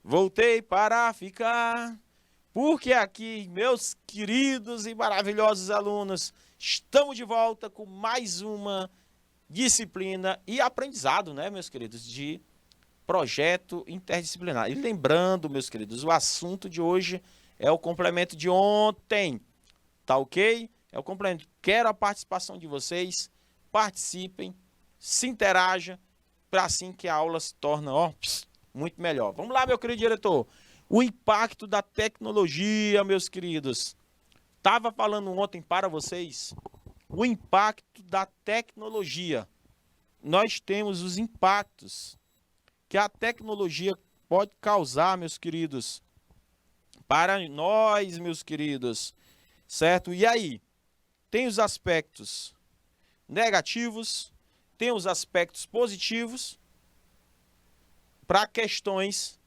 voltei para ficar. Porque aqui, meus queridos e maravilhosos alunos, estamos de volta com mais uma disciplina e aprendizado, né, meus queridos, de projeto interdisciplinar. E lembrando, meus queridos, o assunto de hoje é o complemento de ontem, tá ok? É o complemento. Quero a participação de vocês, participem, se interajam, para assim que a aula se torne, muito melhor. Vamos lá, meu querido diretor. O impacto da tecnologia, meus queridos. Estava falando ontem para vocês o impacto da tecnologia. Nós temos os impactos que a tecnologia pode causar, meus queridos, para nós, meus queridos, certo? E aí, tem os aspectos negativos, tem os aspectos positivos para questões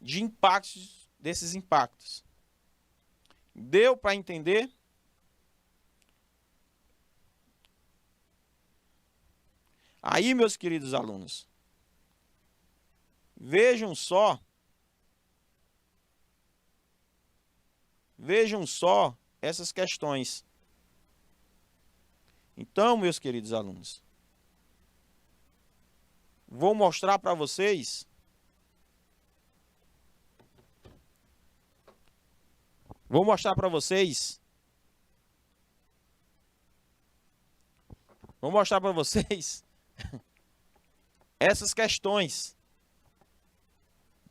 de impactos, desses impactos. Deu para entender? Aí, meus queridos alunos, vejam só essas questões. Então, meus queridos alunos, vou mostrar para vocês essas questões.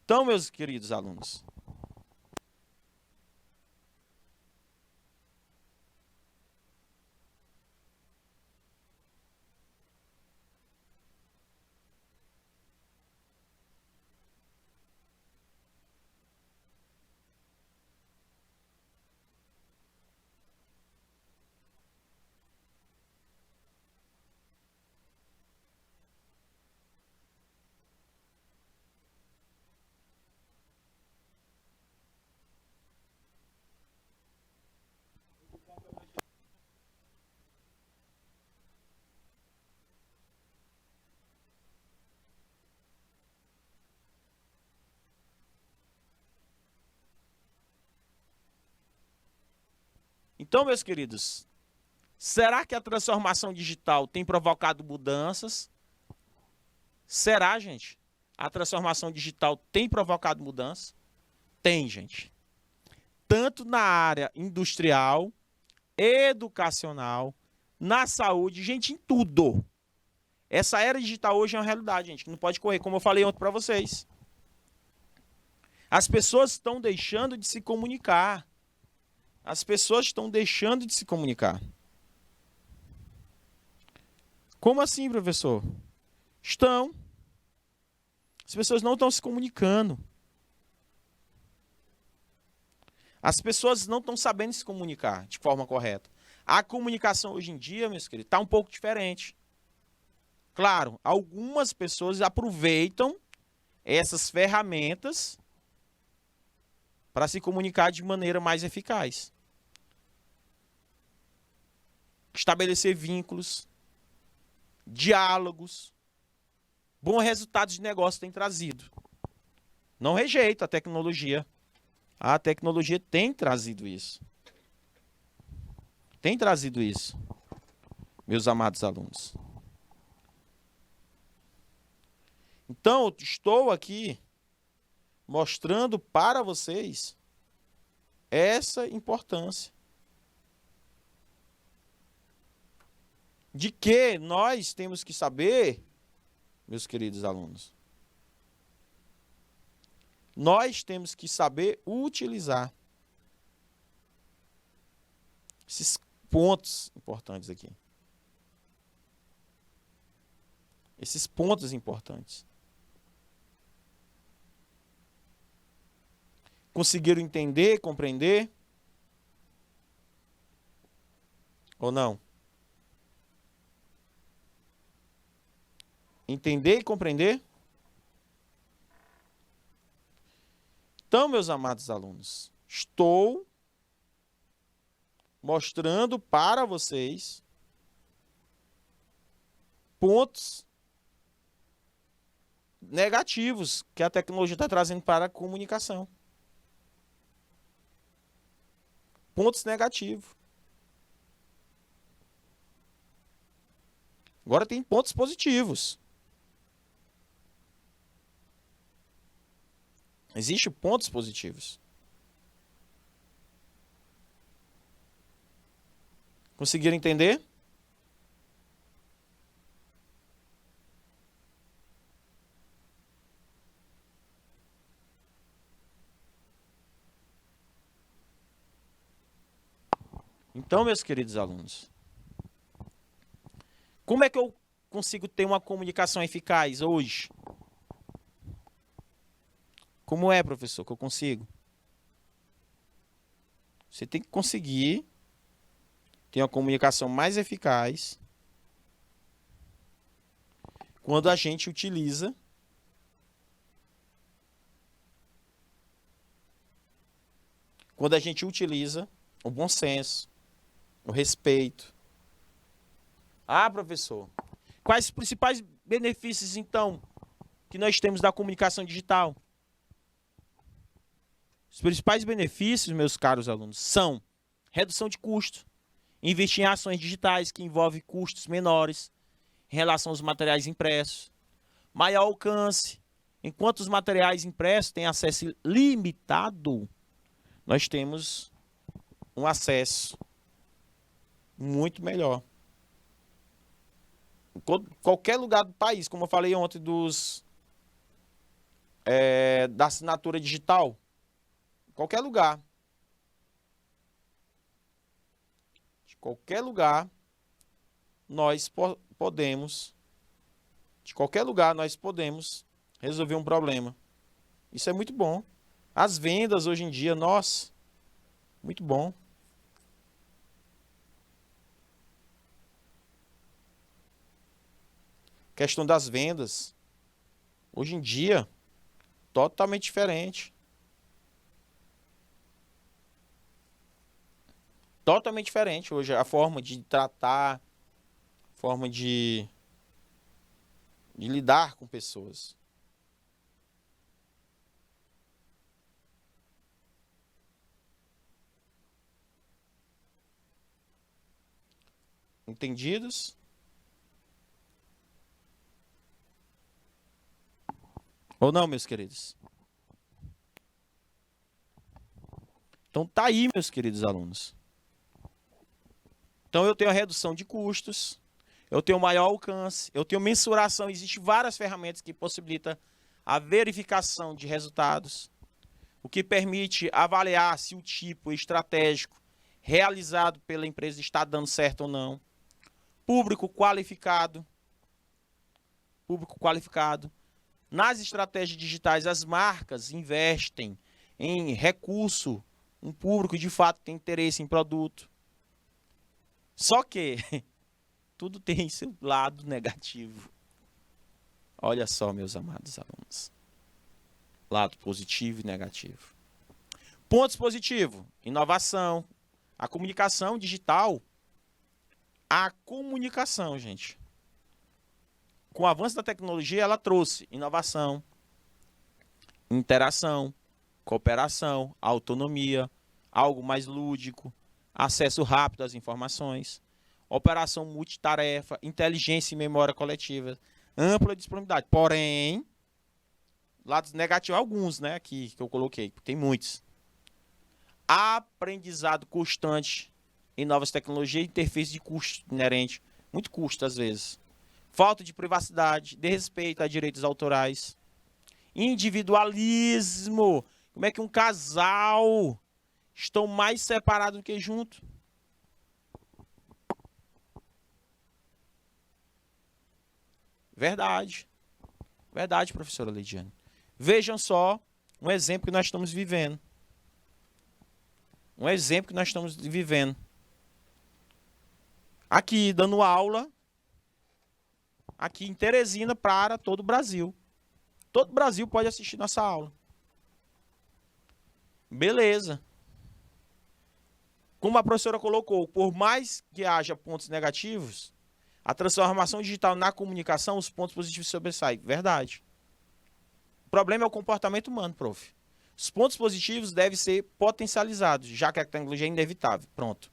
Então, meus queridos alunos, será que a transformação digital tem provocado mudanças? Será, gente? A transformação digital tem provocado mudanças? Tem, gente. Tanto na área industrial, educacional, na saúde, gente, em tudo. Essa era digital hoje é uma realidade, gente, que não pode correr, como eu falei ontem para vocês. As pessoas estão deixando de se comunicar. As pessoas estão deixando de se comunicar. Como assim, professor? Estão. As pessoas não estão se comunicando. As pessoas não estão sabendo se comunicar de forma correta. A comunicação hoje em dia, meus queridos, está um pouco diferente. Claro, algumas pessoas aproveitam essas ferramentas para se comunicar de maneira mais eficaz. Estabelecer vínculos, diálogos, bons resultados de negócio tem trazido. Não rejeito a tecnologia. A tecnologia tem trazido isso. Tem trazido isso, meus amados alunos. Então, eu estou aqui mostrando para vocês essa importância de que nós temos que saber, meus queridos alunos, nós temos que saber utilizar esses pontos importantes aqui. Esses pontos importantes. Conseguiram entender, compreender? Ou não? Entender e compreender? Então, meus amados alunos, estou mostrando para vocês pontos negativos que a tecnologia está trazendo para a comunicação. Pontos negativos. Agora tem pontos positivos. Existem pontos positivos. Conseguiram entender? Então, meus queridos alunos, como é que eu consigo ter uma comunicação eficaz hoje? Como é, professor, que eu consigo? Você tem que conseguir ter uma comunicação mais eficaz quando a gente utiliza o bom senso, o respeito. Ah, professor, quais os principais benefícios, então, que nós temos da comunicação digital? Os principais benefícios, meus caros alunos, são redução de custos, investir em ações digitais que envolvem custos menores em relação aos materiais impressos, maior alcance. Enquanto os materiais impressos têm acesso limitado, nós temos um acesso muito melhor. Em qualquer lugar do país, como eu falei ontem da assinatura digital, qualquer lugar. De qualquer lugar nós podemos resolver um problema. Isso é muito bom. As vendas hoje em dia, nossa, muito bom. Questão das vendas, hoje em dia, totalmente diferente. Totalmente diferente hoje a forma de tratar, forma de lidar com pessoas. Entendidos? Ou não, meus queridos? Então tá aí, meus queridos alunos. Então eu tenho a redução de custos, eu tenho maior alcance, eu tenho mensuração. Existem várias ferramentas que possibilitam a verificação de resultados, o que permite avaliar se o tipo estratégico realizado pela empresa está dando certo ou não. Público qualificado. Nas estratégias digitais, as marcas investem em recurso, um público de fato tem interesse em produto. Só que tudo tem seu lado negativo. Olha só, meus amados alunos. Lado positivo e negativo. Pontos positivos: inovação. A comunicação digital. A comunicação, gente. Com o avanço da tecnologia, ela trouxe inovação, interação, cooperação, autonomia, algo mais lúdico, acesso rápido às informações, operação multitarefa, inteligência e memória coletiva, ampla disponibilidade. Porém, lados negativos, alguns, né, aqui que eu coloquei, tem muitos. Aprendizado constante em novas tecnologias, interface de custo inerente, muito custo às vezes. Falta de privacidade, desrespeito a direitos autorais, individualismo. Como é que um casal estão mais separados do que junto? Verdade. Verdade, professora Lidiane. Vejam só um exemplo que nós estamos vivendo. Um exemplo que nós estamos vivendo. Aqui, dando aula, aqui em Teresina, para todo o Brasil. Todo o Brasil pode assistir nossa aula. Beleza. Como a professora colocou, por mais que haja pontos negativos, a transformação digital na comunicação, os pontos positivos sobressaem. Verdade. problema é o comportamento humano, prof. Os pontos positivos devem ser potencializados, já que a tecnologia é inevitável. Pronto.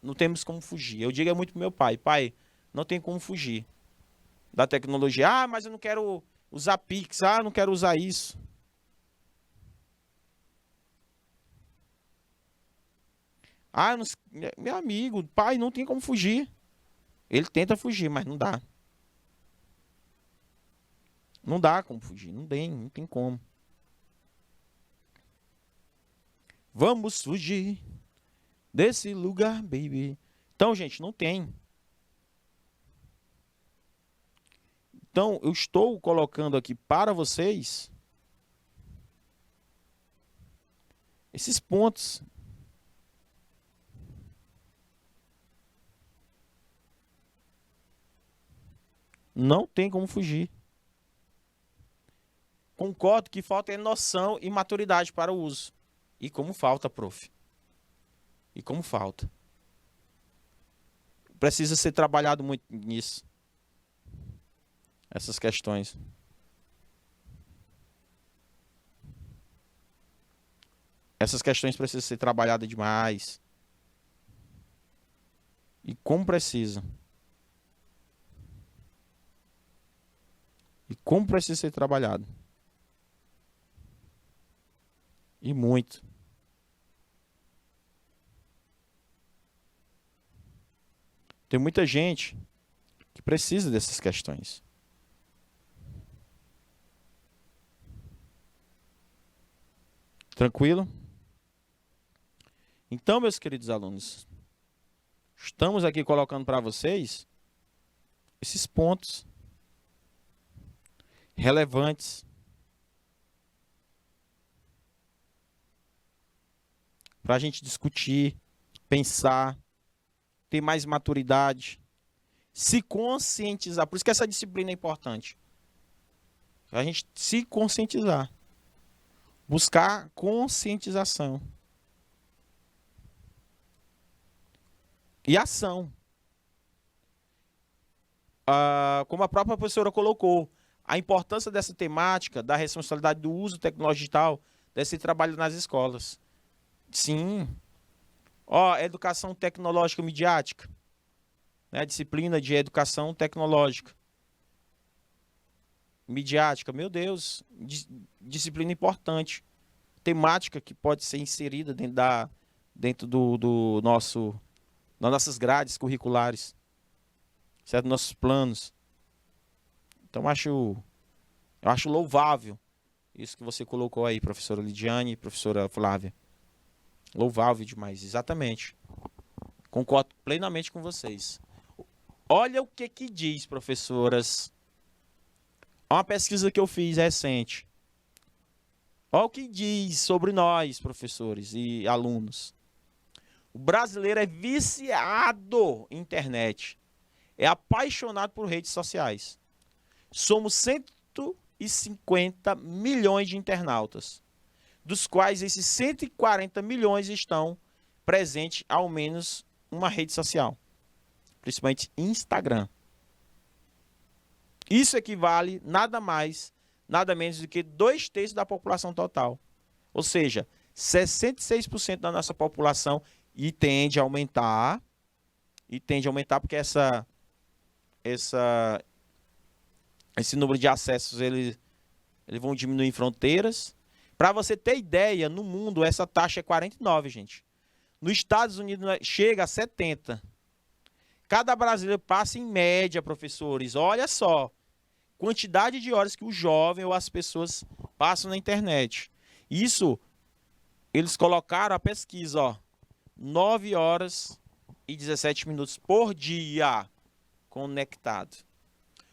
Não temos como fugir. Eu digo muito pro meu pai, pai, não tem como fugir da tecnologia. Ah, mas eu não quero usar Pix, ah, eu não quero usar isso. Ah, não... meu amigo, pai, não tem como fugir. Ele tenta fugir, mas não dá. Não dá como fugir, não tem como. Vamos fugir desse lugar, baby. Então, gente, não tem. Então, eu estou colocando aqui para vocês esses pontos. Não tem como fugir. Concordo que falta é noção e maturidade para o uso. E como falta, prof. E como falta. Precisa ser trabalhado muito nisso. Essas questões. Essas questões precisam ser trabalhadas demais. E como precisa. E como precisa ser trabalhado. E muito. Tem muita gente que precisa dessas questões. Tranquilo? Então, meus queridos alunos, estamos aqui colocando para vocês esses pontos relevantes para a gente discutir, pensar, ter mais maturidade, se conscientizar. Por isso que essa disciplina é importante. A gente se conscientizar. Buscar conscientização. E ação. Como a própria professora colocou, a importância dessa temática, da responsabilidade do uso tecnológico digital, desse trabalho nas escolas. Sim. Educação tecnológica midiática. Né? Disciplina de educação tecnológica. Midiática, meu Deus. Disciplina importante. Temática que pode ser inserida dentro do nosso, das nossas grades curriculares. Certo? Nossos planos. Então, eu acho louvável isso que você colocou aí, professora Lidiane e professora Flávia. Louvável demais, exatamente. Concordo plenamente com vocês. Olha o que diz, professoras. Uma pesquisa que eu fiz recente. Olha o que diz sobre nós, professores e alunos. O brasileiro é viciado em internet. É apaixonado por redes sociais. Somos 150 milhões de internautas, dos quais esses 140 milhões estão presentes ao menos uma rede social, principalmente Instagram. Isso equivale nada mais, nada menos do que 2/3 da população total. Ou seja, 66% da nossa população e tende a aumentar porque esse número de acessos eles vão diminuir fronteiras. Para você ter ideia, no mundo essa taxa é 49, gente. Nos Estados Unidos chega a 70. Cada brasileiro passa em média, professores, olha só, quantidade de horas que o jovem ou as pessoas passam na internet. Isso, eles colocaram a pesquisa, 9 horas e 17 minutos por dia conectado.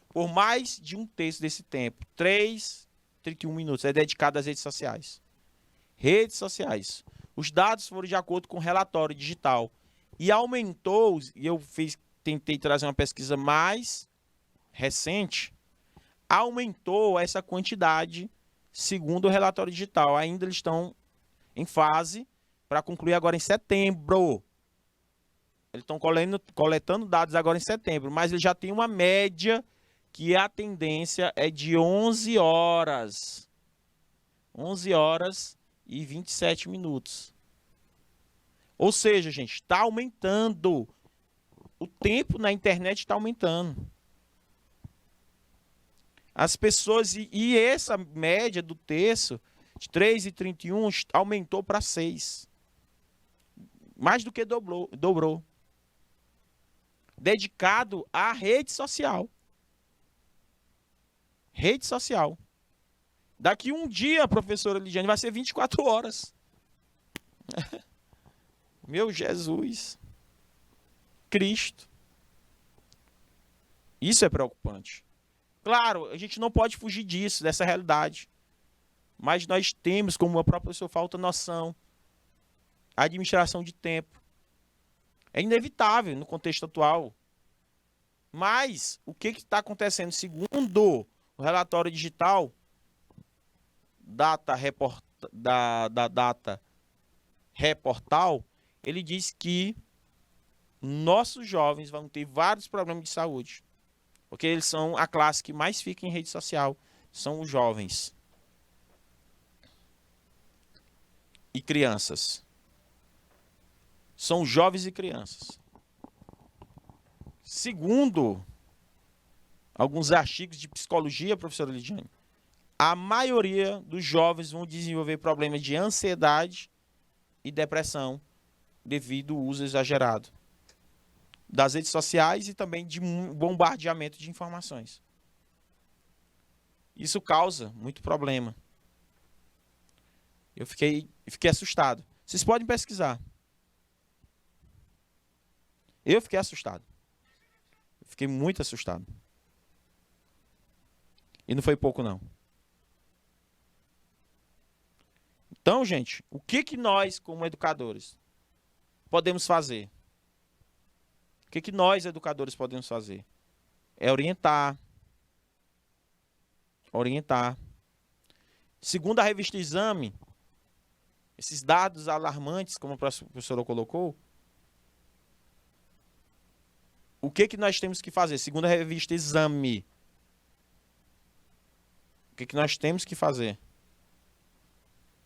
Por mais de 1/3 desse tempo, 31 minutos, é dedicado às redes sociais. Redes sociais. Os dados foram de acordo com o relatório digital. E aumentou, e eu tentei trazer uma pesquisa mais recente, aumentou essa quantidade segundo o relatório digital. Ainda eles estão em fase para concluir agora em setembro. Eles estão coletando dados agora em setembro, mas eles já têm uma média que a tendência é de 11 horas 11 horas e 27 minutos. Ou seja, gente, está aumentando. O tempo na internet está aumentando. As pessoas, e essa média do terço, de 3,31, aumentou para 6. Mais do que dobrou. Dedicado à rede social. Rede social. Daqui um dia, professora Lidiane, vai ser 24 horas. Meu Jesus. Cristo. Isso é preocupante. Claro, a gente não pode fugir disso, dessa realidade. Mas nós temos, como a própria pessoa falta noção, a administração de tempo. É inevitável no contexto atual. Mas o que está acontecendo? Segundo o relatório digital Data Reportal, ele diz que nossos jovens vão ter vários problemas de saúde. Porque eles são a classe que mais fica em rede social. São os jovens. E crianças. São jovens e crianças. Segundo alguns artigos de psicologia, professora Lidiane, a maioria dos jovens vão desenvolver problemas de ansiedade e depressão devido ao uso exagerado das redes sociais e também de bombardeamento de informações. Isso causa muito problema. Eu fiquei assustado. Vocês podem pesquisar. Eu fiquei assustado. Eu fiquei muito assustado. E não foi pouco, não. Então, gente, o que nós, como educadores, podemos fazer? O que nós, educadores, podemos fazer? É orientar. Orientar. Segundo a revista Exame, esses dados alarmantes, como a professora colocou, o que nós temos que fazer? Segundo a revista Exame, o que nós temos que fazer?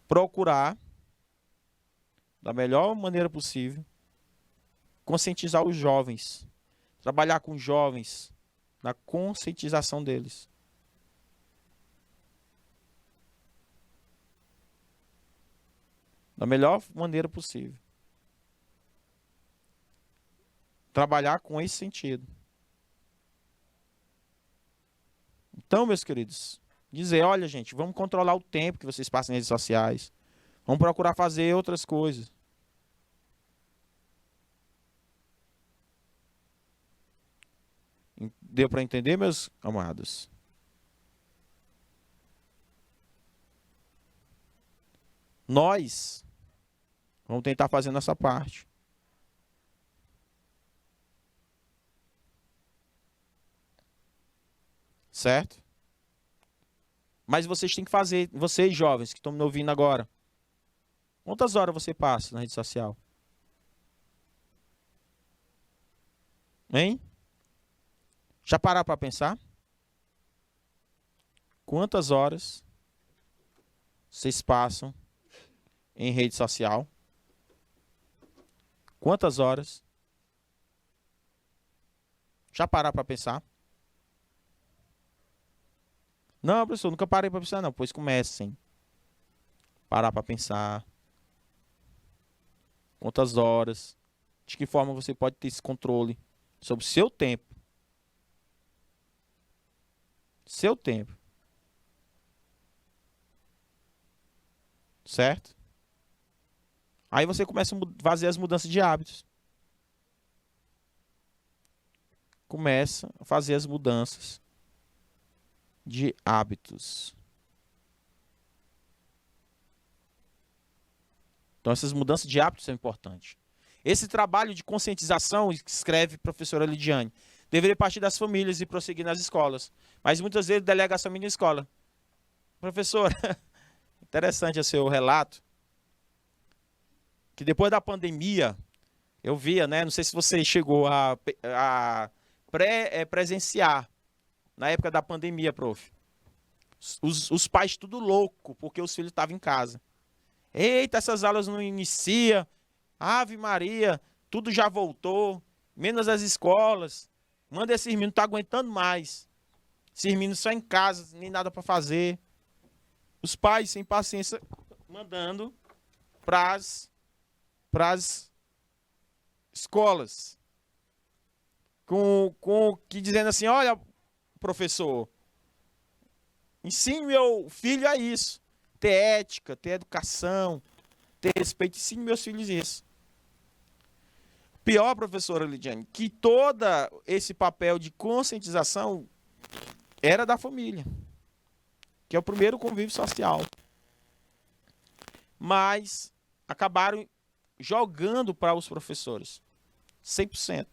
Procurar, da melhor maneira possível, conscientizar os jovens. Trabalhar com os jovens, na conscientização deles. Da melhor maneira possível. Trabalhar com esse sentido. Então, meus queridos, dizer, olha, gente, vamos controlar o tempo que vocês passam em redes sociais. Vamos procurar fazer outras coisas. Deu para entender, meus amados? Nós vamos tentar fazer nossa parte. Certo? Mas vocês têm que fazer, vocês jovens que estão me ouvindo agora, quantas horas você passa na rede social? Hein? Já pararam para pensar? Quantas horas vocês passam em rede social? Quantas horas? Já pararam para pensar? Não, professor, nunca parei para pensar, não. Pois comecem. Parar para pensar. Quantas horas? De que forma você pode ter esse controle sobre o seu tempo? Seu tempo. Certo? Aí você começa a fazer as mudanças de hábitos. Começa a fazer as mudanças de hábitos. Então, essas mudanças de hábitos são importantes. Esse trabalho de conscientização, que escreve a professora Lidiane, deveria partir das famílias e prosseguir nas escolas. Mas muitas vezes delega essa menina escola. Professora, interessante o seu relato, que depois da pandemia, eu via, né? Não sei se você chegou a presenciar na época da pandemia, prof. Os pais tudo louco, porque os filhos estavam em casa. Eita, essas aulas não iniciam. Ave Maria, tudo já voltou. Menos as escolas. Manda esses meninos, não tá aguentando mais. Esses meninos só em casa, nem nada para fazer. Os pais, sem paciência, mandando pras escolas. Que dizendo assim, olha, professor, ensine meu filho a isso. Ter ética, ter educação, ter respeito. Ensine meus filhos isso. Pior, professora Lidiane, que todo esse papel de conscientização era da família, que é o primeiro convívio social. Mas acabaram jogando para os professores. 100%.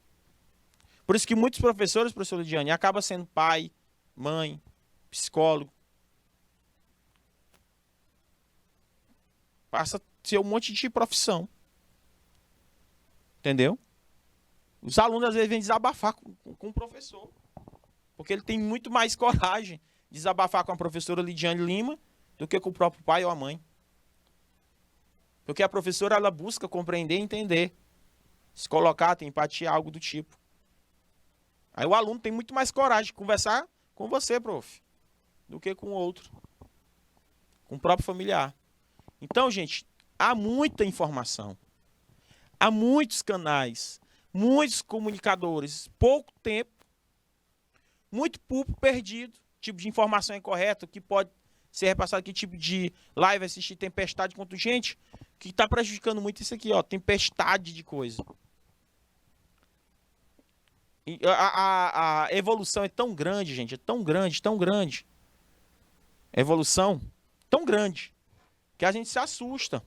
Por isso que muitos professores, professor Lidiane, acabam sendo pai, mãe, psicólogo. Passa a ser um monte de profissão. Entendeu? Os alunos às vezes vêm desabafar com o professor. Porque ele tem muito mais coragem de desabafar com a professora Lidiane Lima do que com o próprio pai ou a mãe. Porque a professora, ela busca compreender e entender. Se colocar, tem empatia, algo do tipo. Aí o aluno tem muito mais coragem de conversar com você, prof, do que com o outro. Com o próprio familiar. Então, gente, há muita informação. Há muitos canais, muitos comunicadores, pouco tempo, muito público perdido, tipo de informação incorreta, que pode ser repassado, que tipo de live assistir tempestade contra gente, que está prejudicando muito isso aqui, ó, tempestade de coisa. E a evolução é tão grande, gente, é tão grande, tão grande. A evolução tão grande, que a gente se assusta.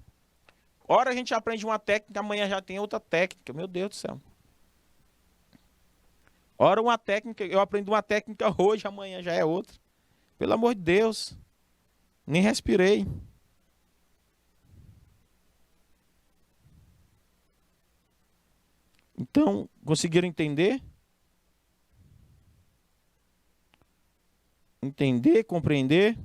Ora a gente aprende uma técnica, amanhã já tem outra técnica. Meu Deus do céu. Ora uma técnica, eu aprendo uma técnica hoje, amanhã já é outra. Pelo amor de Deus. Nem respirei. Então, conseguiram entender? Entender, compreender?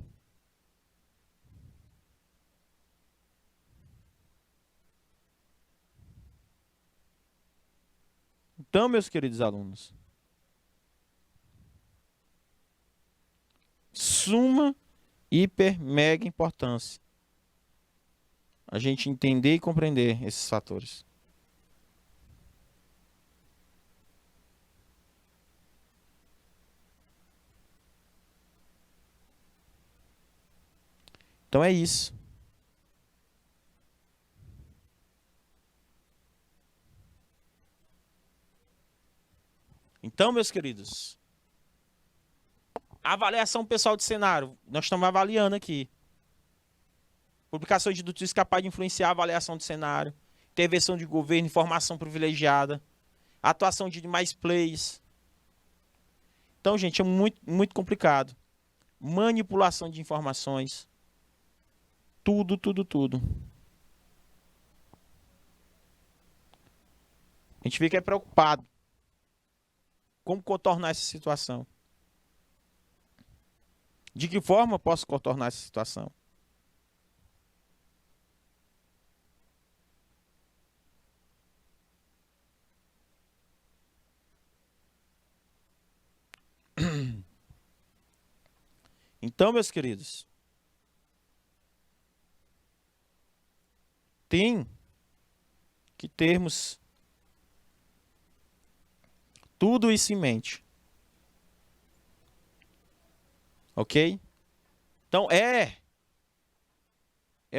Então, meus queridos alunos, suma, hiper, mega importância a gente entender e compreender esses fatores. Então é isso. Então, meus queridos, avaliação pessoal de cenário. Nós estamos avaliando aqui. Publicação de notícias capaz de influenciar a avaliação de cenário. Intervenção de governo, informação privilegiada. Atuação de demais players. Então, gente, é muito, muito complicado. Manipulação de informações. Tudo, tudo, tudo. A gente fica preocupado. Como contornar essa situação? De que forma eu posso contornar essa situação? Então, meus queridos, tem que termos tudo isso em mente. Ok? Então, é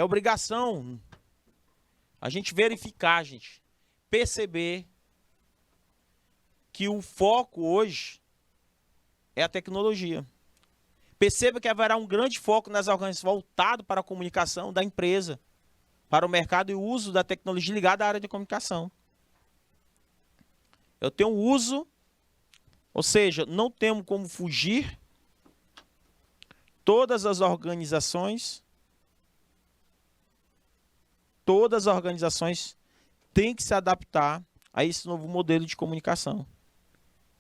obrigação a gente verificar, gente, perceber que o foco hoje é a tecnologia. Perceba que haverá um grande foco nas organizações voltado para a comunicação da empresa, para o mercado e o uso da tecnologia ligada à área de comunicação. Eu tenho uso, ou seja, não temos como fugir. Todas as organizações têm que se adaptar a esse novo modelo de comunicação.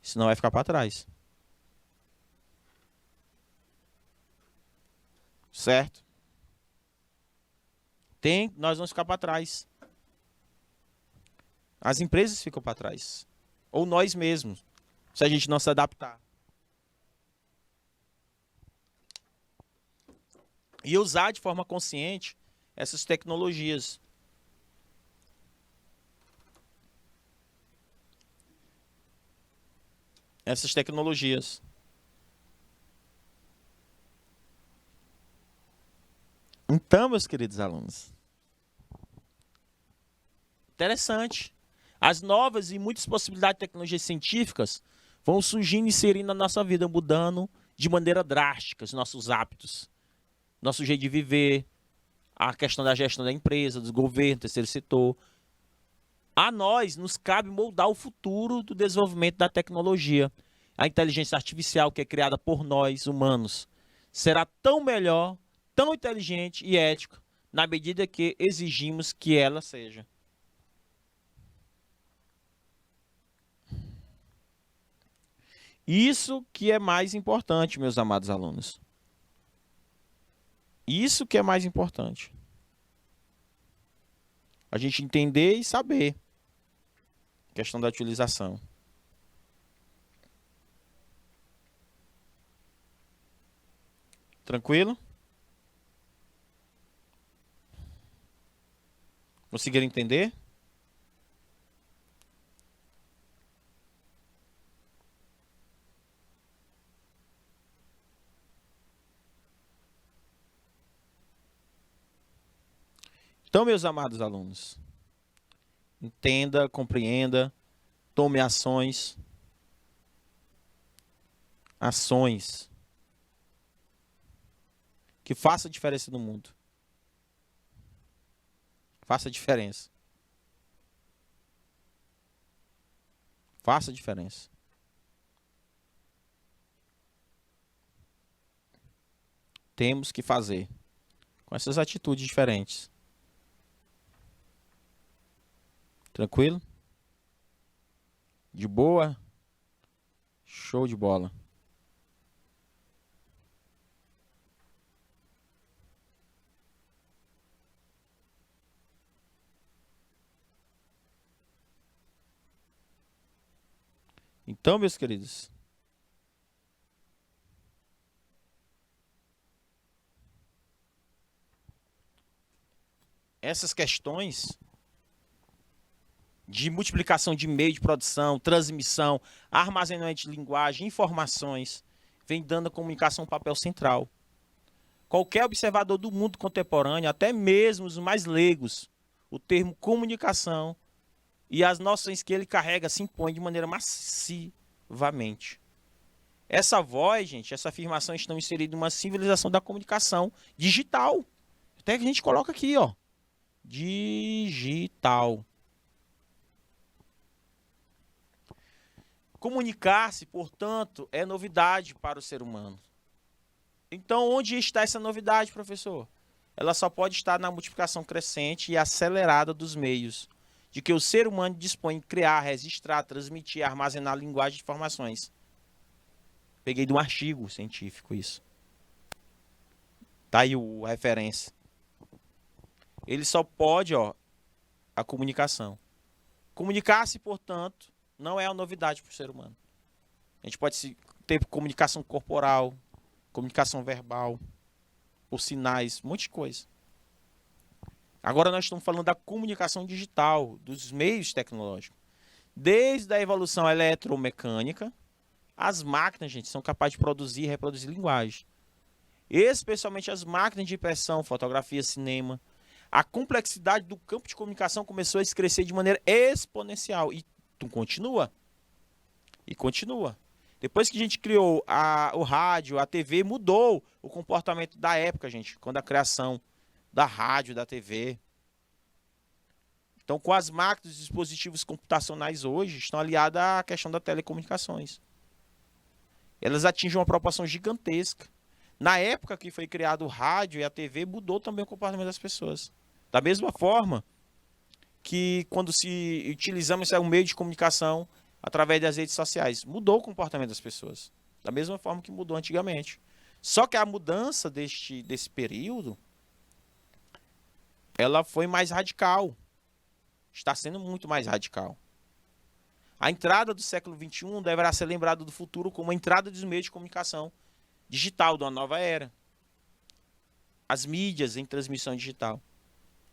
Senão vai ficar para trás. Certo? Nós vamos ficar para trás. As empresas ficam para trás. Ou nós mesmos, se a gente não se adaptar. E usar de forma consciente essas tecnologias. Então, meus queridos alunos, interessante. As novas e muitas possibilidades de tecnologias científicas vão surgindo e inserindo na nossa vida, mudando de maneira drástica os nossos hábitos, nosso jeito de viver, a questão da gestão da empresa, dos governos, do terceiro setor. A nós nos cabe moldar o futuro do desenvolvimento da tecnologia. A inteligência artificial que é criada por nós, humanos, será tão melhor, tão inteligente e ética, na medida que exigimos que ela seja. Isso que é mais importante, meus amados alunos. Isso que é mais importante. A gente entender e saber. Questão da utilização. Tranquilo? Conseguiram entender? Então, meus amados alunos, entenda, compreenda, tome ações. Ações que façam diferença no mundo. Faça diferença. Faça diferença. Temos que fazer com essas atitudes diferentes. Tranquilo? De boa? Show de bola. Então, meus queridos, essas questões de multiplicação de meio de produção, transmissão, armazenamento de linguagem, informações, vem dando à comunicação um papel central. Qualquer observador do mundo contemporâneo, até mesmo os mais leigos, o termo comunicação e as noções que ele carrega se impõem de maneira massivamente. Essa voz, gente, essa afirmação estão inseridas em uma civilização da comunicação digital. Até que a gente coloca aqui, ó. Digital. Comunicar-se, portanto, é novidade para o ser humano. Então, onde está essa novidade, professor? Ela só pode estar na multiplicação crescente e acelerada dos meios de que o ser humano dispõe em criar, registrar, transmitir, armazenar linguagem de informações. Peguei de um artigo científico isso. Tá aí a referência. Ele só pode, ó, a comunicação. Comunicar-se, portanto, não é uma novidade para o ser humano. A gente pode ter comunicação corporal, comunicação verbal, por sinais, um monte de coisa. Agora nós estamos falando da comunicação digital, dos meios tecnológicos. Desde a evolução eletromecânica, as máquinas, gente, são capazes de produzir e reproduzir linguagem. Especialmente as máquinas de impressão, fotografia, cinema. A complexidade do campo de comunicação começou a crescer de maneira exponencial. E continua. E continua. Depois que a gente criou o rádio, a TV, mudou o comportamento da época, gente, quando a criação da rádio, da TV. Então, com as máquinas e dispositivos computacionais hoje, estão aliadas à questão das telecomunicações. Elas atingem uma proporção gigantesca. Na época que foi criado o rádio e a TV, mudou também o comportamento das pessoas. Da mesma forma que quando se utilizamos um meio de comunicação através das redes sociais, mudou o comportamento das pessoas. Da mesma forma que mudou antigamente. Só que a mudança desse período, ela foi mais radical. Está sendo muito mais radical. A entrada do século XXI deverá ser lembrada do futuro como a entrada dos meios de comunicação digital, de uma nova era. As mídias em transmissão digital.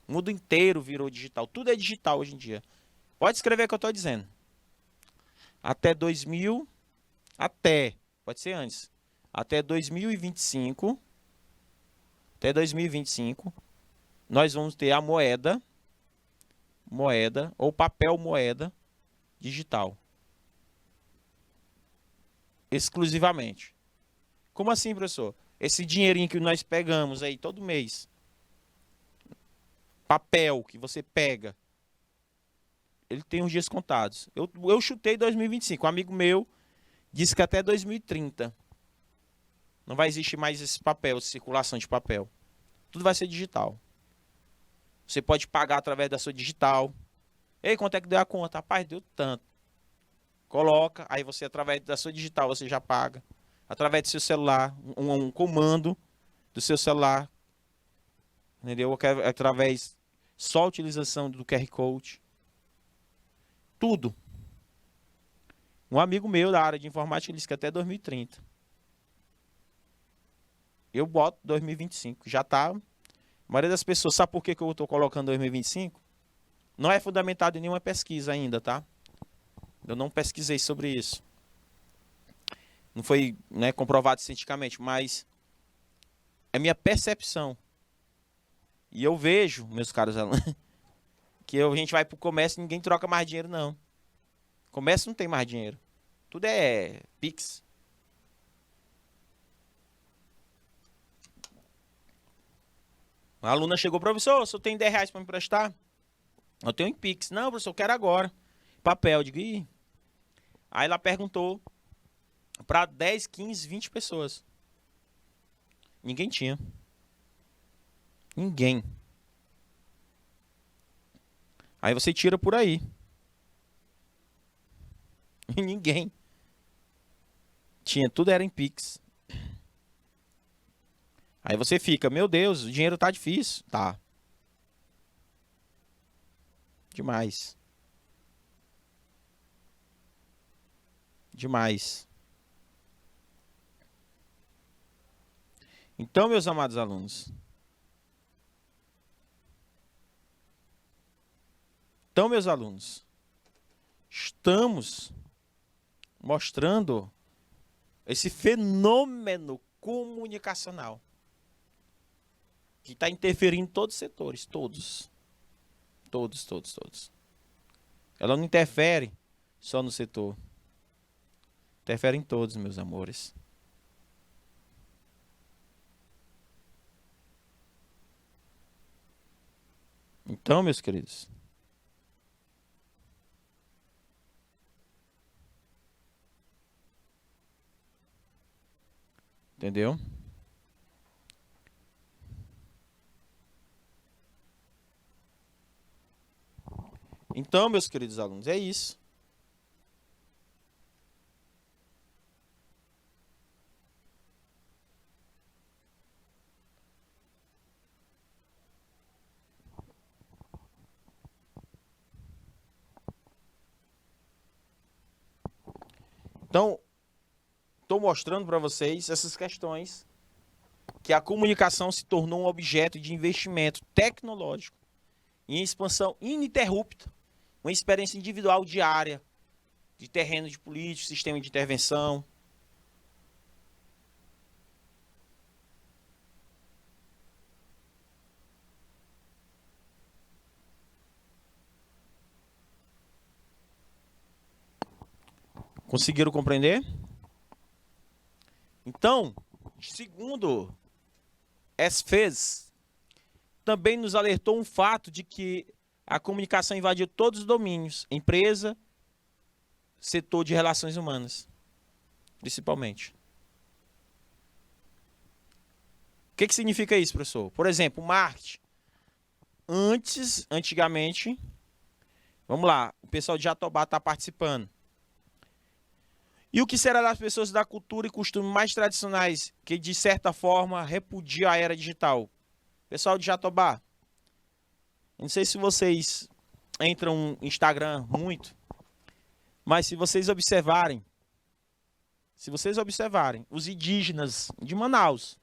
O mundo inteiro virou digital. Tudo é digital hoje em dia. Pode escrever o que eu estou dizendo. Até 2000, pode ser antes. Até 2025, nós vamos ter a moeda ou papel moeda digital. Exclusivamente. Como assim, professor? Esse dinheirinho que nós pegamos aí todo mês, papel que você pega, ele tem uns dias contados. Eu chutei 2025. Um amigo meu disse que até 2030 não vai existir mais esse papel, essa circulação de papel. Tudo vai ser digital. Você pode pagar através da sua digital. Ei, quanto é que deu a conta? Rapaz, deu tanto. Coloca, aí você, através da sua digital, você já paga. Através do seu celular, um comando do seu celular. Entendeu? Através só a utilização do QR Code. Tudo. Um amigo meu da área de informática disse que até 2030. Eu boto 2025. Já tá. A maioria das pessoas, sabe por que eu estou colocando 2025? Não é fundamentado em nenhuma pesquisa ainda, tá? Eu não pesquisei sobre isso. Não foi, né, comprovado cientificamente, mas é minha percepção. E eu vejo, meus caros alunos, que a gente vai pro comércio e ninguém troca mais dinheiro, não. Comércio não tem mais dinheiro. Tudo é Pix. A aluna chegou, professor, se eu tenho 10 reais para me emprestar? Eu tenho em Pix. Não, professor, eu quero agora. Papel, eu digo, ih. Aí ela perguntou para 10, 15, 20 pessoas. Ninguém tinha. Ninguém. Aí você tira por aí. E ninguém tinha, tudo era em Pix. Aí você fica, meu Deus, o dinheiro tá difícil. Tá. Demais. Demais. Então, meus amados alunos. Então, meus alunos. Estamos mostrando esse fenômeno comunicacional que está interferindo em todos os setores, todos. Ela não interfere só no setor. Interfere em todos, meus amores. Então, meus queridos, entendeu? Então, meus queridos alunos, é isso. Então, estou mostrando para vocês essas questões que a comunicação se tornou um objeto de investimento tecnológico em expansão ininterrupta, uma experiência individual diária de terreno de político, sistema de intervenção. Conseguiram compreender? Então, segundo SFES, também nos alertou um fato de que a comunicação invadiu todos os domínios, empresa, setor de relações humanas, principalmente. O que significa isso, professor? Por exemplo, marketing. Antigamente, vamos lá, o pessoal de Jatobá está participando. E o que será das pessoas da cultura e costumes mais tradicionais que, de certa forma, repudiam a era digital? Pessoal de Jatobá, não sei se vocês entram no Instagram muito, mas se vocês observarem os indígenas de Manaus,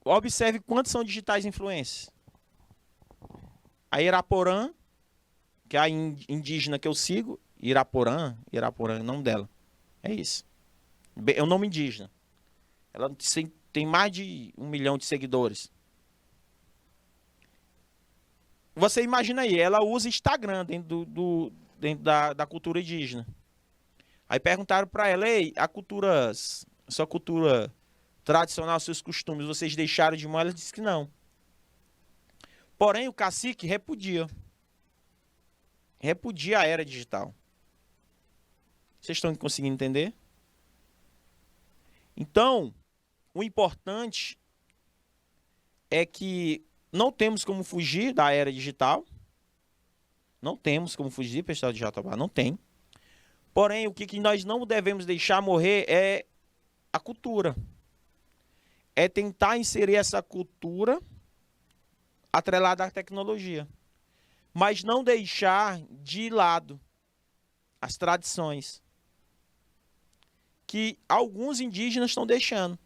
observe quantos são digitais influencers. A Iraporã, que é a indígena que eu sigo, Iraporã, é o nome dela. É isso. É um nome indígena. Ela tem mais de 1 milhão de seguidores. Você imagina aí, ela usa Instagram dentro da cultura indígena. Aí perguntaram para ela, ei, sua cultura tradicional, seus costumes, vocês deixaram de mão? Ela disse que não. Porém, o cacique repudia a era digital. Vocês estão conseguindo entender? Então, o importante é que não temos como fugir da era digital. Não temos como fugir, pessoal de Jatobá, não tem. Porém, o que nós não devemos deixar morrer é a cultura. É tentar inserir essa cultura atrelada à tecnologia. Mas não deixar de lado as tradições que alguns indígenas estão deixando.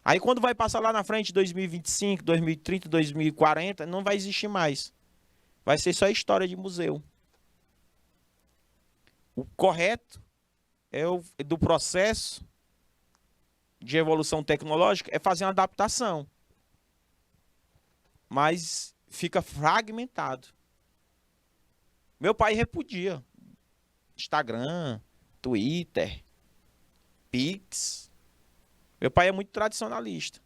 Aí quando vai passar lá na frente, 2025, 2030, 2040, não vai existir mais. Vai ser só história de museu. O correto do processo de evolução tecnológica é fazer uma adaptação. Mas fica fragmentado. Meu pai repudia Instagram, Twitter, Pix. Meu pai é muito tradicionalista.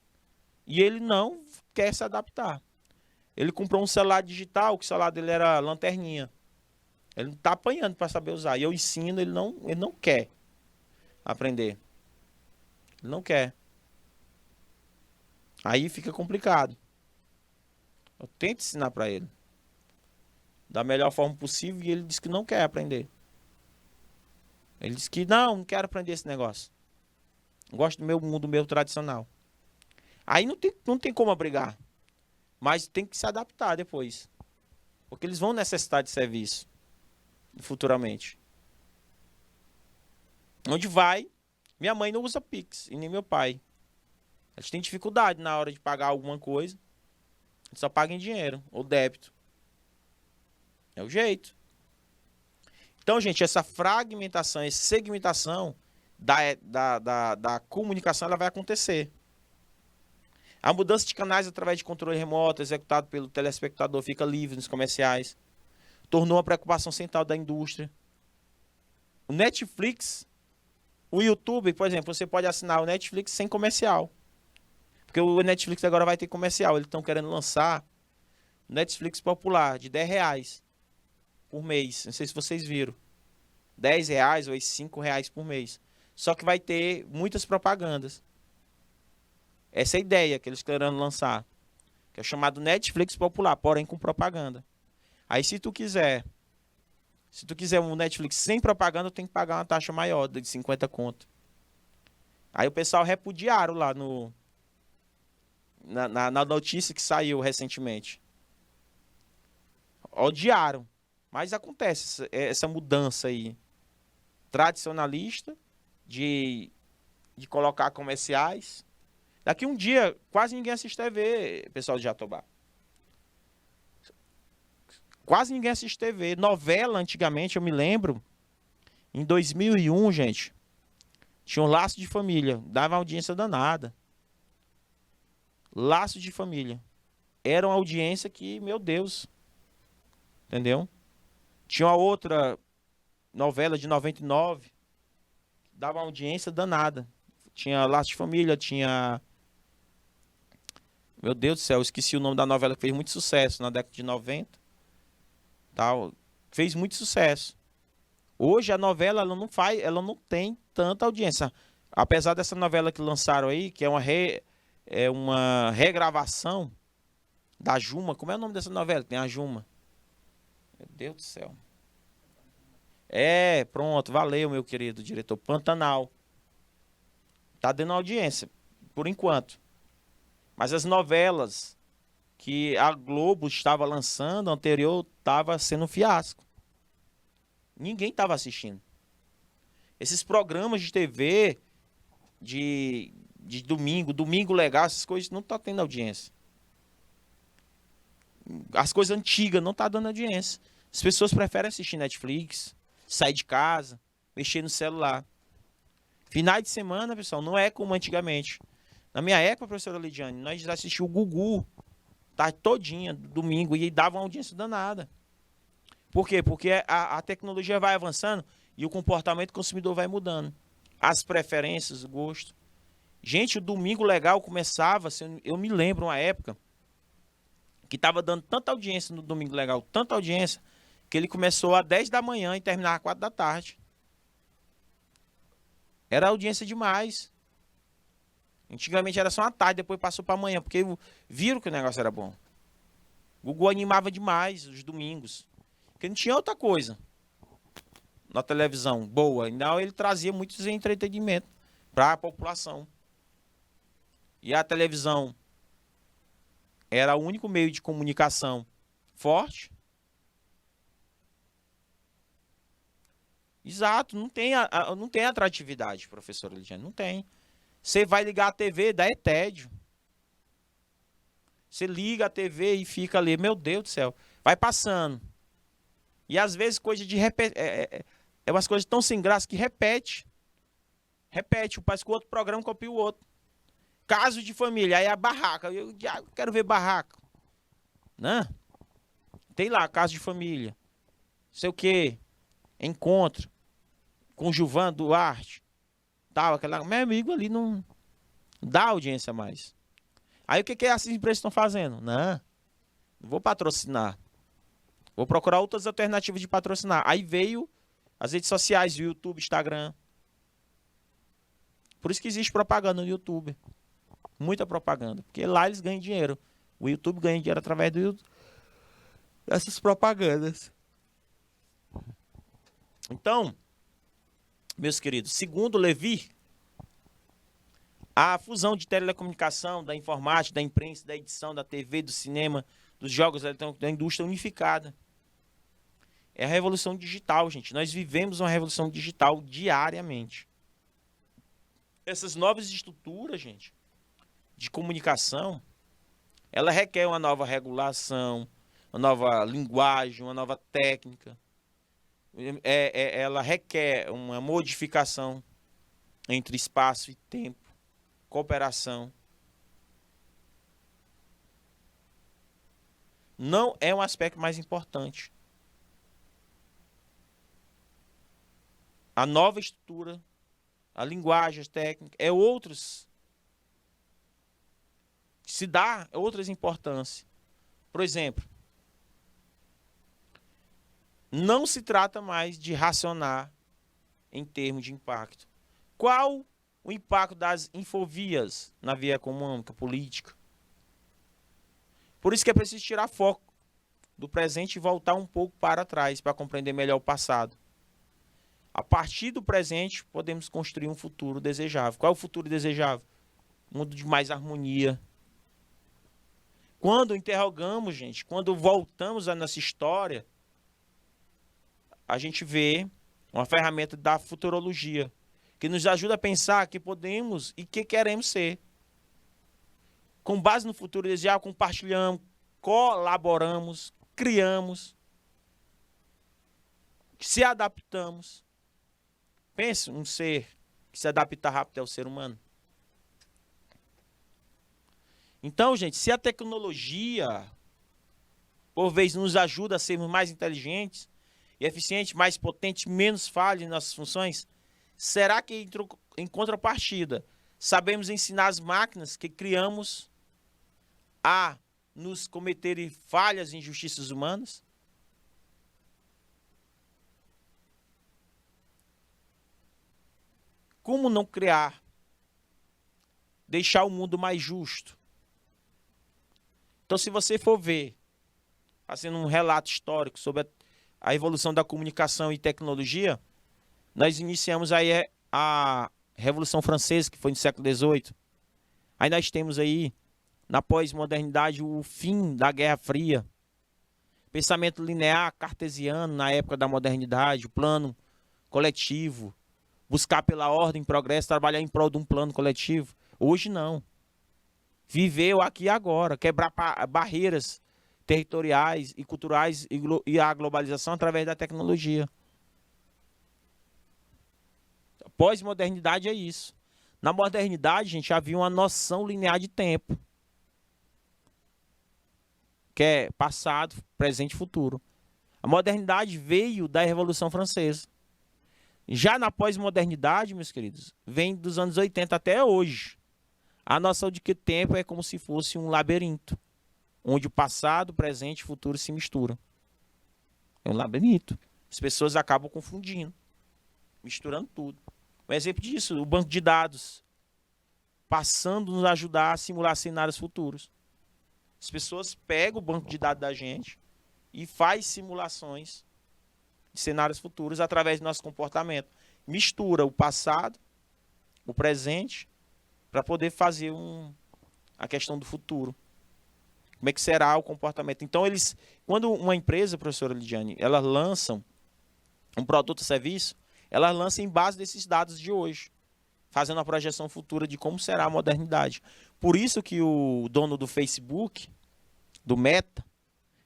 E ele não quer se adaptar. Ele comprou um celular digital, que o celular dele era lanterninha. Ele não está apanhando para saber usar. E eu ensino, ele não quer aprender. Ele não quer. Aí fica complicado. Eu tento ensinar para ele da melhor forma possível e ele diz que não quer aprender. Ele diz que não quero aprender esse negócio. Gosto do meu mundo, meu tradicional. Aí não tem como obrigar. Mas tem que se adaptar depois. Porque eles vão necessitar de serviço futuramente. Onde vai, minha mãe não usa Pix e nem meu pai. Eles têm dificuldade na hora de pagar alguma coisa. Eles só pagam em dinheiro ou débito. É o jeito. Então, gente, essa fragmentação, essa segmentação da comunicação, ela vai acontecer. A mudança de canais através de controle remoto, executado pelo telespectador, fica livre nos comerciais. Tornou uma preocupação central da indústria. O Netflix, o YouTube, por exemplo, você pode assinar o Netflix sem comercial. Porque o Netflix agora vai ter comercial. Eles estão querendo lançar o Netflix popular de R$10 por mês. Não sei se vocês viram. R$10 ou R$5 por mês. Só que vai ter muitas propagandas. Essa é a ideia que eles querem lançar. Que é chamado Netflix popular, porém com propaganda. Aí se tu quiser um Netflix sem propaganda, tem que pagar uma taxa maior, de 50 conto. Aí o pessoal repudiaram lá na notícia que saiu recentemente. Odiaram. Mas acontece essa mudança aí. Tradicionalista, de colocar comerciais. Daqui um dia, quase ninguém assiste TV, pessoal de Jatobá. Quase ninguém assiste TV. Novela, antigamente, eu me lembro, em 2001, gente, tinha um Laço de Família. Dava audiência danada. Laço de Família. Era uma audiência que, meu Deus. Entendeu? Tinha uma outra novela de 99. Dava uma audiência danada. Tinha Laço de Família, tinha... Meu Deus do céu, eu esqueci o nome da novela que fez muito sucesso na década de 90. Tal. Fez muito sucesso. Hoje a novela ela não tem tanta audiência. Apesar dessa novela que lançaram aí, que é uma regravação da Juma. Como é o nome dessa novela? Tem a Juma. Meu Deus do céu. Pronto, valeu, meu querido diretor. Pantanal. Tá dando audiência, por enquanto. Mas as novelas que a Globo estava lançando anterior estava sendo um fiasco. Ninguém estava assistindo. Esses programas de TV de domingo, domingo legal, essas coisas não tá tendo audiência. As coisas antigas não tá dando audiência. As pessoas preferem assistir Netflix, sair de casa, mexer no celular. Finais de semana, pessoal, não é como antigamente. Na minha época, professora Lidiane, nós assistíamos o Gugu, tarde todinha, domingo, e dava uma audiência danada. Por quê? Porque a tecnologia vai avançando e o comportamento do consumidor vai mudando. As preferências, o gosto. Gente, o Domingo Legal começava, eu me lembro uma época que estava dando tanta audiência no Domingo Legal, tanta audiência, que ele começou às 10 da manhã e terminava às 4 da tarde. Era audiência demais. Antigamente era só uma tarde, depois passou para amanhã, porque viram que o negócio era bom. O Gugu animava demais os domingos. Porque não tinha outra coisa na televisão boa. Então ele trazia muitos entretenimento para a população. E a televisão era o único meio de comunicação forte. Exato, não tem atratividade, professora Lidiane, não tem. Você vai ligar a TV, dá tédio. Você liga a TV e fica ali, meu Deus do céu, vai passando. E às vezes coisa de é umas coisas tão sem graça que repete. Repete, parece que o outro programa copia o outro. Caso de família, aí a barraca. Eu quero ver barraca. Né? Tem lá, caso de família. Sei o quê. Encontro. Com Gilvan Duarte. Tal, aquela. Meu amigo ali não dá audiência mais. Aí o que as empresas estão fazendo? Não vou patrocinar. Vou procurar outras alternativas de patrocinar. Aí veio as redes sociais, o YouTube, Instagram. Por isso que existe propaganda no YouTube. Muita propaganda. Porque lá eles ganham dinheiro. O YouTube ganha dinheiro através dessas propagandas. Então, meus queridos, segundo Levi, a fusão de telecomunicação, da informática, da imprensa, da edição, da TV, do cinema, dos jogos eletrônicos, da indústria unificada. É a revolução digital, gente. Nós vivemos uma revolução digital diariamente. Essas novas estruturas, gente, de comunicação, ela requer uma nova regulação, uma nova linguagem, uma nova técnica. Ela requer uma modificação entre espaço e tempo, cooperação. Não é um aspecto mais importante. A nova estrutura, a linguagem, as técnicas, se dá outras importâncias. Por exemplo, não se trata mais de racionar em termos de impacto. Qual o impacto das infovias na via econômica, política? Por isso que é preciso tirar foco do presente e voltar um pouco para trás para compreender melhor o passado. A partir do presente, podemos construir um futuro desejável. Qual é o futuro desejável? Um mundo de mais harmonia. Quando interrogamos, gente, quando voltamos à nossa história, a gente vê uma ferramenta da futurologia, que nos ajuda a pensar que podemos e que queremos ser. Com base no futuro desejável, compartilhamos, colaboramos, criamos, se adaptamos. Pense um ser que se adapta rápido ao ser humano. Então, gente, se a tecnologia, por vezes, nos ajuda a sermos mais inteligentes e eficientes, mais potentes, menos falhas em nossas funções, será que, em contrapartida, sabemos ensinar as máquinas que criamos a nos cometerem falhas e injustiças humanas? Como não criar, deixar o mundo mais justo? Então, se você for ver, fazendo um relato histórico sobre a evolução da comunicação e tecnologia, nós iniciamos aí a Revolução Francesa, que foi no século XVIII. Aí nós temos aí, na pós-modernidade, o fim da Guerra Fria. Pensamento linear cartesiano na época da modernidade, o plano coletivo, buscar pela ordem, progresso, trabalhar em prol de um plano coletivo. Hoje não. Viver o aqui e agora, quebrar barreiras territoriais e culturais e a globalização através da tecnologia. Pós-modernidade é isso. Na modernidade, gente, havia uma noção linear de tempo, que é passado, presente e futuro. A modernidade veio da Revolução Francesa. Já na pós-modernidade, meus queridos, vem dos anos 80 até hoje. A noção de que tempo é como se fosse um labirinto, onde o passado, o presente e o futuro se misturam. É um labirinto. As pessoas acabam confundindo, misturando tudo. Um exemplo disso, o banco de dados, passando a nos ajudar a simular cenários futuros. As pessoas pegam o banco de dados da gente e faz simulações de cenários futuros através do nosso comportamento. Mistura o passado, o presente, para poder fazer a questão do futuro. Como é que será o comportamento? Então, quando uma empresa, professora Lidiane, elas lançam um produto ou serviço, elas lançam em base desses dados de hoje, fazendo a projeção futura de como será a modernidade. Por isso que o dono do Facebook, do Meta,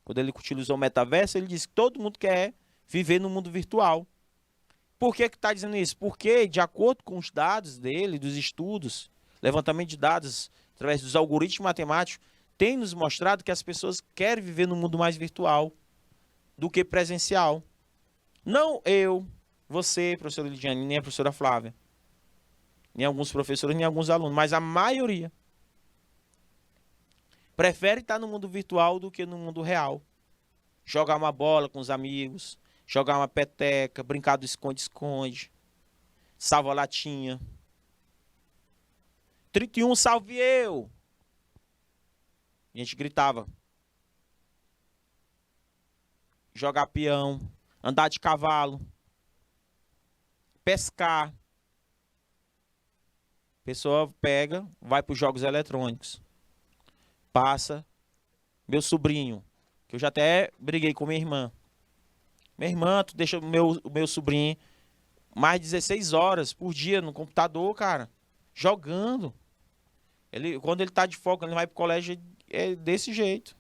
quando ele utilizou o metaverso, ele disse que todo mundo quer viver no mundo virtual. Por que está dizendo isso? Porque, de acordo com os dados dele, dos estudos, levantamento de dados, através dos algoritmos matemáticos, tem nos mostrado que as pessoas querem viver no mundo mais virtual do que presencial. Não eu, você, professora Lidiane, nem a professora Flávia, nem alguns professores, nem alguns alunos, mas a maioria prefere estar no mundo virtual do que no mundo real. Jogar uma bola com os amigos, jogar uma peteca, brincar do esconde-esconde, salva-latinha. 31, salve eu! A gente gritava. Jogar peão, andar de cavalo, pescar. A pessoa pega, vai para os jogos eletrônicos. Passa. Meu sobrinho, que eu já até briguei com minha irmã. Minha irmã, tu deixa o meu sobrinho mais de 16 horas por dia no computador, cara, jogando. Quando ele tá de folga, ele vai pro colégio, é desse jeito.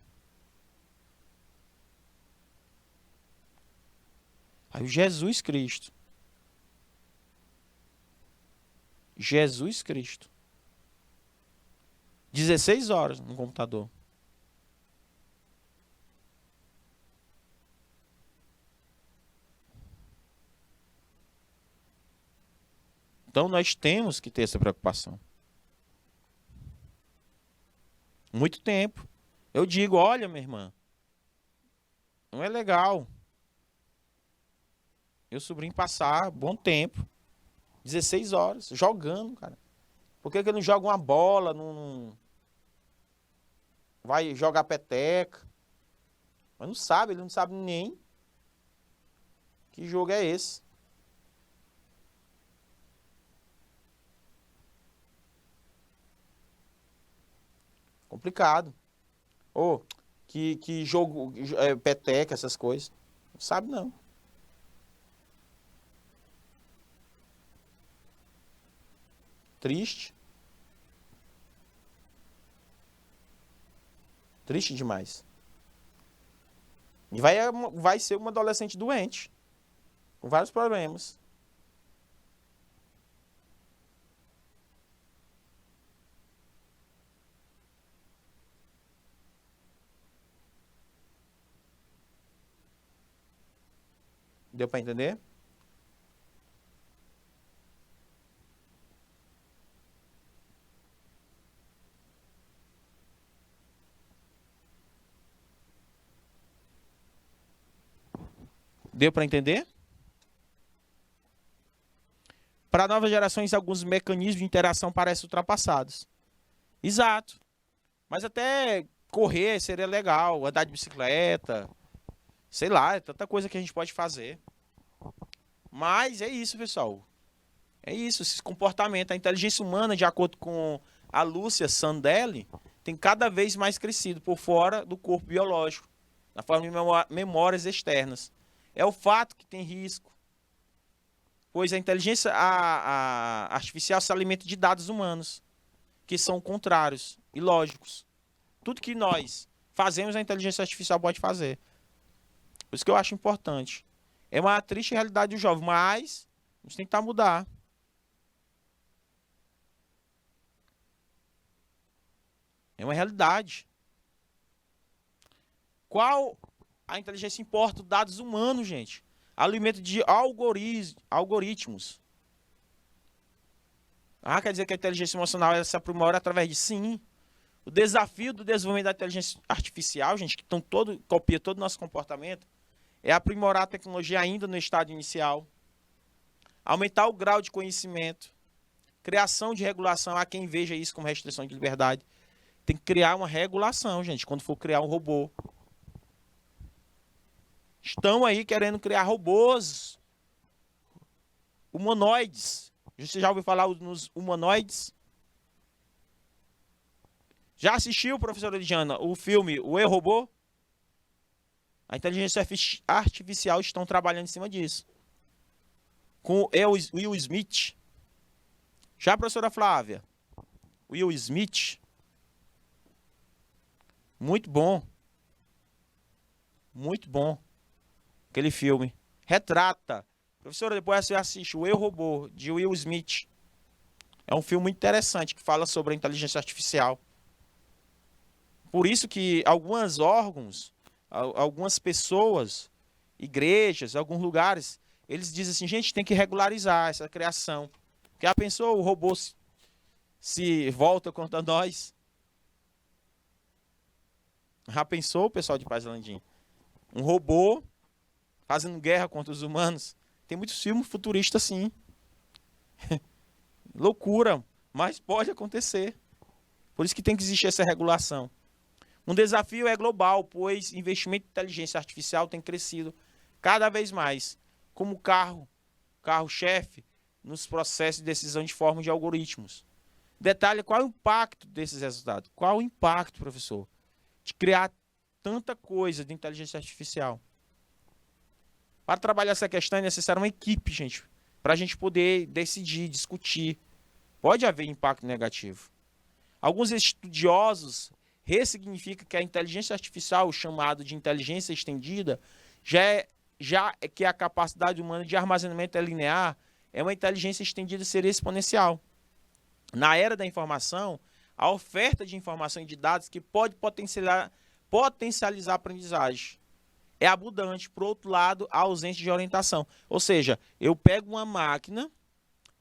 Aí o Jesus Cristo. Jesus Cristo. 16 horas no computador. Então nós temos que ter essa preocupação. Muito tempo. Eu digo, olha, minha irmã, não é legal meu sobrinho passar bom tempo, 16 horas, jogando, cara. Por que ele não joga uma bola, não vai jogar peteca? Mas não sabe, ele não sabe nem que jogo é esse. Complicado. Ou que jogo, peteca, essas coisas. Não sabe, não. Triste. Triste demais. E vai ser uma adolescente doente. Com vários problemas. Deu para entender? Deu para entender? Para novas gerações, alguns mecanismos de interação parecem ultrapassados. Exato. Mas até correr seria legal, andar de bicicleta, Sei lá, é tanta coisa que a gente pode fazer. Mas é isso, pessoal. É isso, esse comportamento. A inteligência humana, de acordo com a Lúcia Sandelli, tem cada vez mais crescido por fora do corpo biológico, na forma de memórias externas. É o fato que tem risco, pois a inteligência artificial se alimenta de dados humanos, que são contrários e lógicos. Tudo que nós fazemos, a inteligência artificial pode fazer. Por isso que eu acho importante. É uma triste realidade do jovem, mas a gente tem que tentar mudar. É uma realidade. Qual a inteligência importa? Dados humanos, gente. Alimento de algoritmos. Ah, quer dizer que a inteligência emocional ela se aprimora através de sim. O desafio do desenvolvimento da inteligência artificial, gente, que copia todo o nosso comportamento, é aprimorar a tecnologia ainda no estado inicial, aumentar o grau de conhecimento, criação de regulação. Há quem veja isso como restrição de liberdade. Tem que criar uma regulação, gente, quando for criar um robô. Estão aí querendo criar robôs humanoides. Você já ouviu falar nos humanoides? Já assistiu, professora Lidiana, o filme O Eu, Robô? A inteligência artificial estão trabalhando em cima disso. Com Will Smith. Já, professora Flávia? Will Smith. Muito bom. Muito bom. Aquele filme. Retrata. Professora, depois você assiste O Eu, Robô, de Will Smith. É um filme muito interessante que fala sobre a inteligência artificial. Por isso que alguns órgãos, algumas pessoas, igrejas, alguns lugares, eles dizem assim, gente, tem que regularizar essa criação. Porque já pensou, o robô se volta contra nós? Já pensou, pessoal de Paz Landim? Um robô fazendo guerra contra os humanos? Tem muitos filmes futuristas assim. Loucura, mas pode acontecer. Por isso que tem que existir essa regulação. Um desafio é global, pois investimento em inteligência artificial tem crescido cada vez mais, como carro-chefe nos processos de decisão de forma de algoritmos. Detalhe, qual é o impacto desses resultados? Qual o impacto, professor, de criar tanta coisa de inteligência artificial? Para trabalhar essa questão é necessário uma equipe, gente, para a gente poder decidir, discutir. Pode haver impacto negativo. Alguns estudiosos ressignificam que a inteligência artificial, chamado de inteligência estendida, já que a capacidade humana de armazenamento é linear, é uma inteligência estendida ser exponencial. Na era da informação, a oferta de informação e de dados que pode potencializar a aprendizagem é abundante. Por outro lado, a ausência de orientação. Ou seja, eu pego uma máquina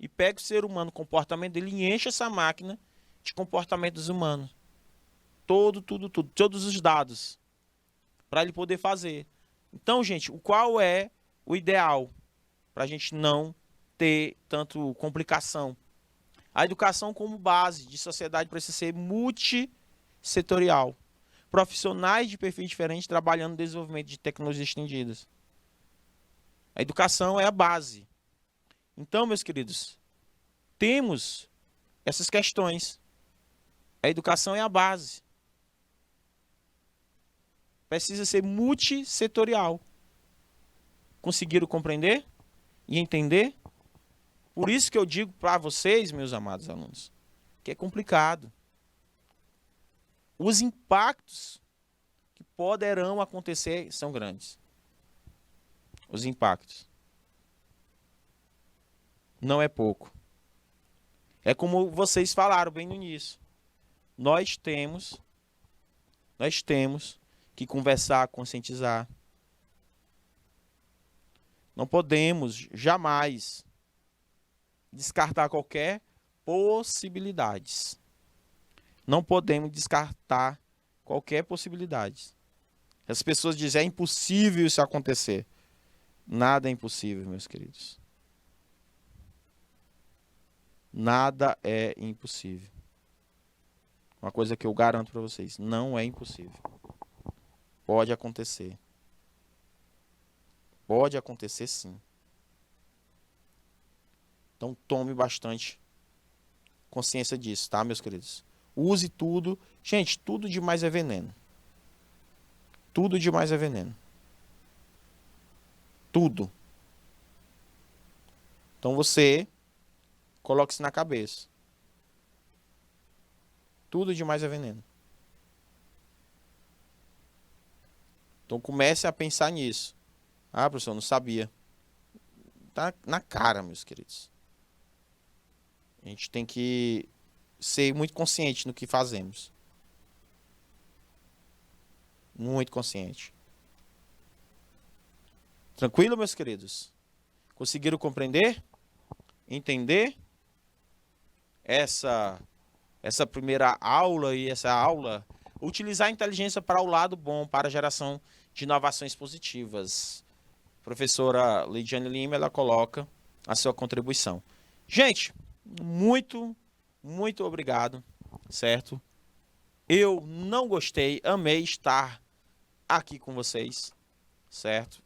e pego o ser humano, o comportamento dele, e encho essa máquina de comportamentos humanos. Todos os dados para ele poder fazer. Então, gente, qual é o ideal para a gente não ter tanto complicação? A educação como base de sociedade precisa ser multissetorial. Profissionais de perfil diferente trabalhando no desenvolvimento de tecnologias estendidas. A educação é a base. Então, meus queridos, temos essas questões. A educação é a base. Precisa ser multissetorial. Conseguiram compreender e entender? Por isso que eu digo para vocês, meus amados alunos, que é complicado. Os impactos que poderão acontecer são grandes. Os impactos. Não é pouco. É como vocês falaram bem no início. Nós temos que conversar, conscientizar. Não podemos jamais descartar qualquer possibilidade. Não podemos descartar qualquer possibilidade. As pessoas dizem, é impossível isso acontecer. Nada é impossível, meus queridos. Nada é impossível. Uma coisa que eu garanto para vocês, não é impossível. Pode acontecer. Pode acontecer sim. Então tome bastante consciência disso, tá, meus queridos? Use tudo. Gente, tudo demais é veneno. Tudo demais é veneno. Tudo. Então você coloque isso na cabeça. Tudo demais é veneno. Então comece a pensar nisso. Ah, professor, eu não sabia. Tá na cara, meus queridos. A gente tem que ser muito consciente no que fazemos. Muito consciente. Tranquilo, meus queridos? Conseguiram compreender? Entender essa primeira aula e essa aula? Utilizar a inteligência para o lado bom, para a geração de inovações positivas. A professora Lidiane Lima, ela coloca a sua contribuição. Gente, muito obrigado, certo? Eu não gostei, amei estar aqui com vocês, certo?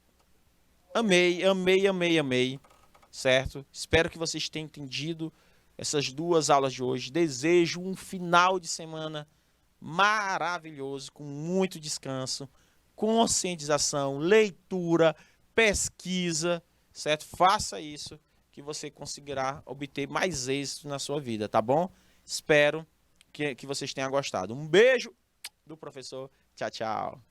Amei, certo? Espero que vocês tenham entendido essas duas aulas de hoje. Desejo um final de semana maravilhoso, com muito descanso, conscientização, leitura, pesquisa, certo? Faça isso que você conseguirá obter mais êxito na sua vida, tá bom? Espero que vocês tenham gostado. Um beijo do professor. Tchau, tchau.